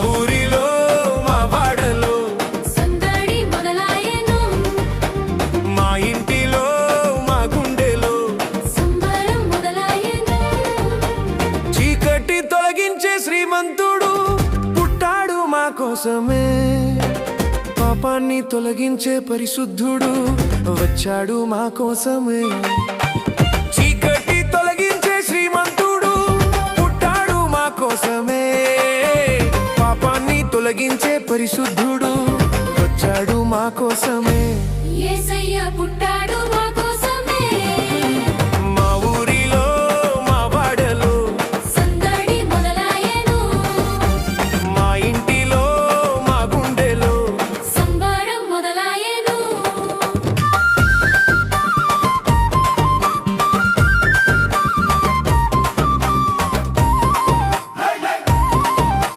ఊరిలో మా వాడలో సందడి మొదలాయెను. మా ఇంటిలో మా గుండెలో సంబరం మొదలాయెను. చీకటి తొలగించే శ్రీమంతుడు పుట్టాడు మా కోసమే. పాపాన్ని తొలగించే పరిశుద్ధుడు వచ్చాడు మా కోసమే. చీకటి తొలగించే శ్రీమంతుడు పుట్టాడు మా కోసమే. పాపాన్ని తొలగించే పరిశుద్ధుడు వచ్చాడు మా కోసమే.